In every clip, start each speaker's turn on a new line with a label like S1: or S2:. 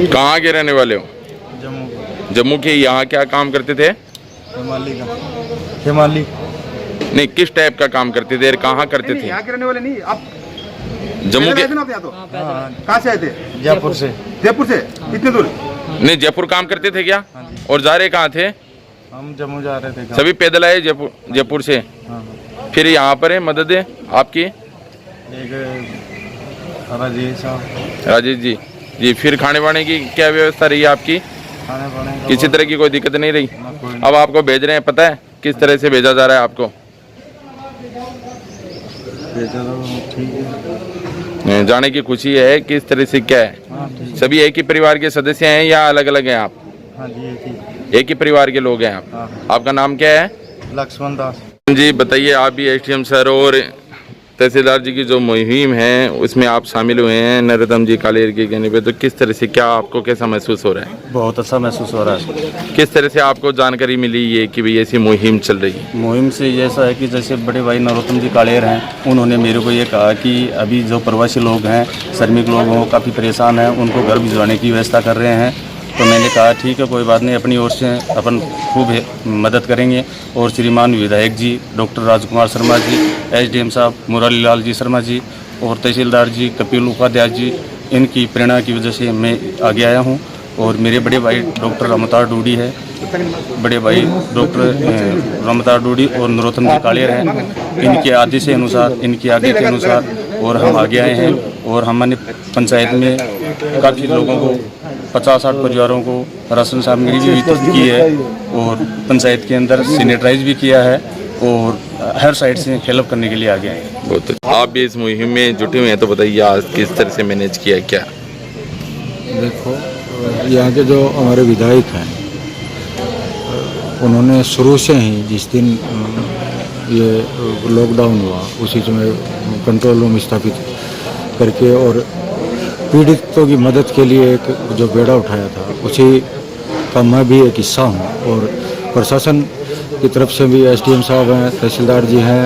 S1: कहाँ के रहने वाले हो?
S2: जम्मू।
S1: जम्मू के। यहाँ क्या काम करते थे?
S2: हिमाली का। हिमाली
S1: नहीं, किस टाइप का काम करते थे, कहाँ करते थे?
S3: यहाँ के रहने वाले नहीं आप?
S1: जम्मू के।
S3: कहाँ से आए थे?
S2: जयपुर से।
S3: जयपुर से कितने दूर?
S1: नहीं, जयपुर काम करते थे क्या?
S2: हाँ जी।
S1: और जा रहे कहाँ थे?
S2: हम जम्मू जा रहे थे।
S1: सभी पैदल आए जयपुर से?
S2: हाँ।
S1: फिर यहाँ पर है मदद है आपकी?
S2: एक राजेश साहब।
S1: राजेश जी। जी, फिर खाने वाने की क्या व्यवस्था रही है आपकी?
S2: खाने पाने का
S1: किसी तरह की कोई दिक्कत नहीं रही?
S2: ना कोई।
S1: अब आपको भेज रहे हैं, पता है किस तरह से भेजा जा रहा है आपको?
S2: भेजा तो ठीक है।
S1: जाने की खुशी है, किस तरह से क्या है?
S2: हाँ ठीक।
S1: सभी एक ही परिवार के सदस्य हैं या अलग अलग हैं आप?
S2: हाँ जी एक
S1: एक ही परिवार के लोग हैं आप?
S2: हाँ।
S1: आपका नाम क्या है?
S2: लक्ष्मण दास।
S1: जी बताइए, आप भी एसडीएम सर और तहसीलदार जी की जो मुहिम है उसमें आप शामिल हुए हैं नरोत्तम जी कालेर के कहने पे, तो किस तरह से, क्या आपको कैसा महसूस हो रहा है?
S4: बहुत अच्छा महसूस हो रहा है।
S1: किस तरह से आपको जानकारी मिली ये कि भाई ऐसी मुहिम चल रही है?
S4: मुहिम से ये ऐसा है कि जैसे बड़े भाई नरोत्तम जी कालेर हैं, उन्होंने मेरे को ये कहा कि अभी जो प्रवासी लोग हैं, श्रमिक लोग हों, काफ़ी परेशान हैं, उनको घर भिजवाने की व्यवस्था कर रहे हैं। तो मैंने कहा ठीक है, कोई बात नहीं, अपनी ओर से अपन खूब मदद करेंगे। और श्रीमान विधायक जी डॉक्टर राजकुमार शर्मा जी, एसडीएम साहब मुरारी लाल जी शर्मा जी और तहसीलदार जी कपिल उपाध्याय जी, इनकी प्रेरणा की वजह से मैं आगे आया हूँ। और मेरे बड़े भाई डॉक्टर रमतार डूडी है, बड़े भाई डॉक्टर रमतार डूडी और नरोत्तम जी कालेर हैं, इनके आदेश के अनुसार, इनके आगे के अनुसार और हम आगे आए हैं। और हमने पंचायत में काफ़ी लोगों को, 50-60 परिवारों को राशन सामग्री भी वितरित की है और पंचायत के अंदर सैनिटाइज भी किया है और हर साइड से हेल्प करने के लिए आगे आए हैं।
S1: बहुत आप भी इस मुहिम में जुटे हुए हैं, तो बताइए आज किस तरह से मैनेज किया है क्या?
S5: देखो, यहाँ के जो हमारे विधायक हैं, उन्होंने शुरू से ही जिस दिन ये लॉकडाउन हुआ उसी समय कंट्रोल रूम स्थापित करके और पीड़ितों की मदद के लिए एक जो बेड़ा उठाया था, उसी का मैं भी एक हिस्सा हूँ। और प्रशासन की तरफ से भी एसडीएम साहब हैं, तहसीलदार जी हैं,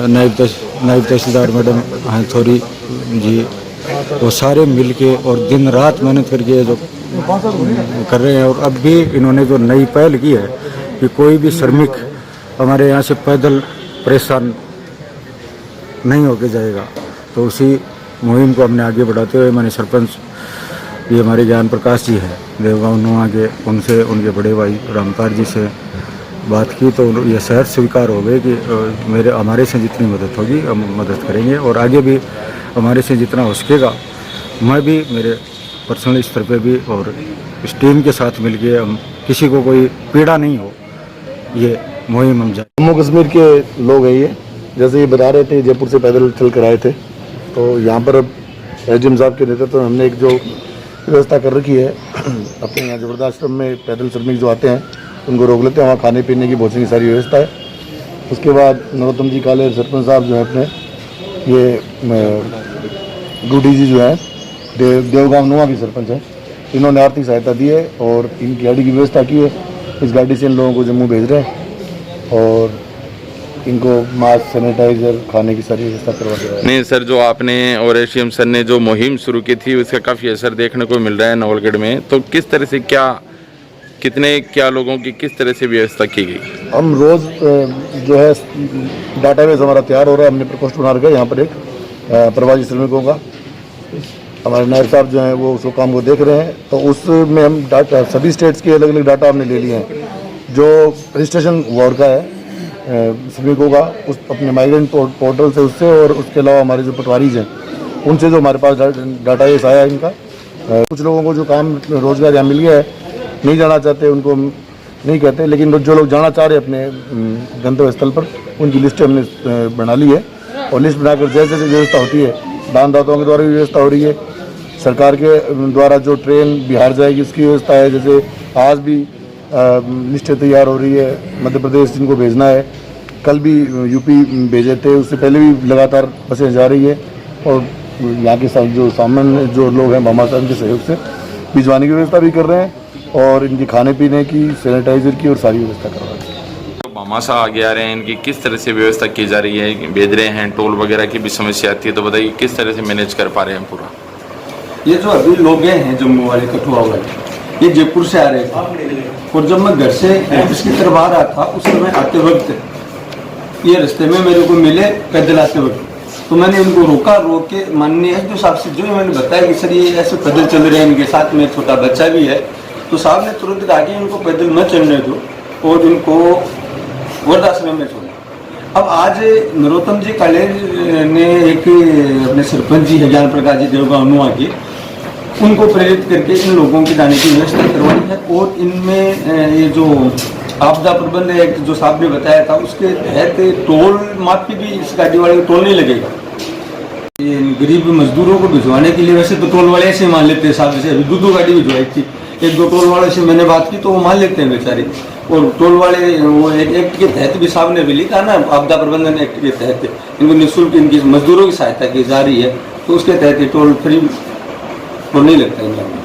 S5: नायब तहसीलदार मैडम हैं थोड़ी जी, वो सारे मिलके और दिन रात मेहनत करके जो कर रहे हैं। और अब भी इन्होंने जो नई पहल की है कि कोई भी श्रमिक हमारे यहाँ से पैदल परेशान नहीं होके जाएगा, तो उसी मुहिम को हमने आगे बढ़ाते हुए मैंने सरपंच ये हमारे ज्ञान प्रकाश जी हैं देवगांव नुआ के, उनसे, उनके बड़े भाई रामतार जी से बात की, तो ये शहर स्वीकार हो गए कि हमारे से जितनी मदद होगी हम मदद करेंगे। और आगे भी हमारे से जितना हो सकेगा, मैं भी मेरे पर्सनल स्तर पे भी और इस टीम के साथ मिलके हम किसी को कोई पीड़ा नहीं हो, ये मुहिम हम जाए।
S6: जम्मू कश्मीर के लोग हैं ये, जैसे ये बता रहे थे जयपुर से पैदल चल कर आए थे, तो यहाँ पर अब एसडीएम साहब के नेतृत्व में हमने एक जो व्यवस्था कर रखी है, अपने यहाँ जबरदस्त आश्रम में पैदल श्रमिक जो आते हैं उनको रोक लेते हैं, वहाँ खाने पीने की भोजन की सारी व्यवस्था है। उसके बाद नरोत्तम जी कालेर सरपंच साहब जो है अपने, ये डूडी जी जो है देवगांव नुआ की सरपंच है, इन्होंने आर्थिक सहायता दी है और इनकी गाड़ी की व्यवस्था की है। इस गाड़ी से इन लोगों को जम्मू भेज रहे हैं और इनको मास्क, सैनिटाइजर, खाने की सारी व्यवस्था करवा दे रहा है।
S1: नहीं सर, जो आपने और एसडीएम सर ने जो मुहिम शुरू की थी उसका काफ़ी असर देखने को मिल रहा है नवलगढ़ में, तो किस तरह से, क्या लोगों की किस तरह से व्यवस्था की गई?
S6: हम रोज़ जो है डाटाबेस हमारा तैयार हो रहा है, हमने प्रकोष्ठ बना रखा है यहाँ पर एक प्रवासी श्रमिकों का। हमारे नायब साहब जो हैं वो उसको काम को देख रहे हैं, तो उसमें हम डाटा सभी स्टेट्स के अलग अलग डाटा हमने ले लिए हैं। जो रजिस्ट्रेशन वार्ड का है श्रमिकों का, उस अपने माइग्रेंट पोर्टल से उससे, और उसके अलावा हमारे जो पटवारीज हैं उनसे जो हमारे पास डाटाबेस आया है इनका। कुछ लोगों को जो काम रोजगार यहाँ मिल गया है, नहीं जाना चाहते उनको हम नहीं कहते, लेकिन जो लोग जाना चाह रहे हैं अपने गंतव्य स्थल पर, उनकी लिस्ट हमने बना ली है। और लिस्ट बनाकर जैसे जैसे व्यवस्था होती है, दानदाताओं के द्वारा भी व्यवस्था हो रही है, सरकार के द्वारा जो ट्रेन बिहार जाएगी उसकी व्यवस्था है। जैसे आज भी लिस्टें तैयार हो रही है, मध्य प्रदेश जिनको भेजना है, कल भी यूपी भेजे थे, उससे पहले भी लगातार बसें जा रही है। और यहाँ के साथ जो सामान्य जो लोग हैं भामा साहब के सहयोग से भिजवाने की व्यवस्था भी कर रहे हैं और इनकी खाने पीने की, सैनिटाइजर की और सारी व्यवस्था करवा रहे हैं।
S1: तो भामाशाह आगे आ रहे हैं, इनकी किस तरह से व्यवस्था की जा रही है? भेज रहे हैं, टोल वगैरह की भी समस्या आती है, तो बताइए किस तरह से मैनेज कर पा रहे हैं पूरा?
S4: ये जो अभी लोग गए हैं जम्मू वाले, कठुआ वाले, ये जयपुर से आ रहे थे और जब मैं घर से ऑफिस की तरफ आ रहा था उस समय आते वक्त ये रास्ते में मेरे को मिले पैदल आते वक्त, तो मैंने उनको रोका। रोक के माननीय जो साहब से जो मैंने बताया कि सर ये ऐसे पैदल चल रहे हैं, इनके साथ में छोटा बच्चा भी है, तो साहब ने तुरंत आके इनको पैदल मत चलने दो और इनको वृद्धाश्रम में छोड़ा। अब आज नरोत्तम जी कालेर ने एक अपने सरपंच जी है ज्ञान प्रकाश जी देवगांव नुआ के, उनको प्रेरित करके इन लोगों की जाने की व्यवस्था करवाई है। और इनमें ये जो आपदा प्रबंध एक्ट जो साहब ने बताया था उसके तहत टोल माफी भी इस गाड़ी वाले को टोल नहीं लगेगा। ये गरीब मजदूरों को भिजवाने के लिए वैसे तो टोल वाले ऐसे मान लेते हैं साहब, जैसे अभी दो गाड़ी भिजवाई थी, एक दो टोल वाले से मैंने बात की तो वो मान लेते हैं बेचारे। और टोल वाले वो एक एक्ट के तहत भी साहब ने भी लिखा ना, आपदा प्रबंधन एक्ट के तहत इनको निःशुल्क इनकी मजदूरों की सहायता की जा रही है, तो उसके तहत टोल फ्री तो नहीं लगता है।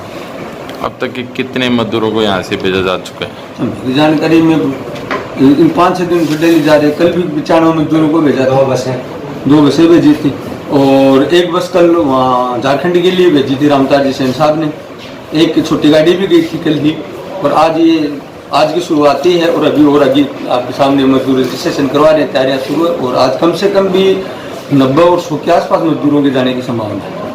S1: अब तक के कितने मजदूरों को यहाँ से भेजा जा चुका है?
S4: मेरी जानकारी में इन 5-6 दिन से डेली जा रहे, कल भी 95 मजदूरों को भेजा था। दो बसें भेजी थी और एक बस कल वहाँ झारखंड के लिए भेजी थी रामताजी सेन साहब ने, एक छोटी गाड़ी भी गई थी कल ही। और आज की शुरुआत ही है और अभी और आगे आपके सामने मजदूर रजिस्ट्रेशन करवा रहे, तैयारियाँ शुरू है और आज कम से कम भी 90 और 100 के आसपास मजदूरों के जाने की संभावना है।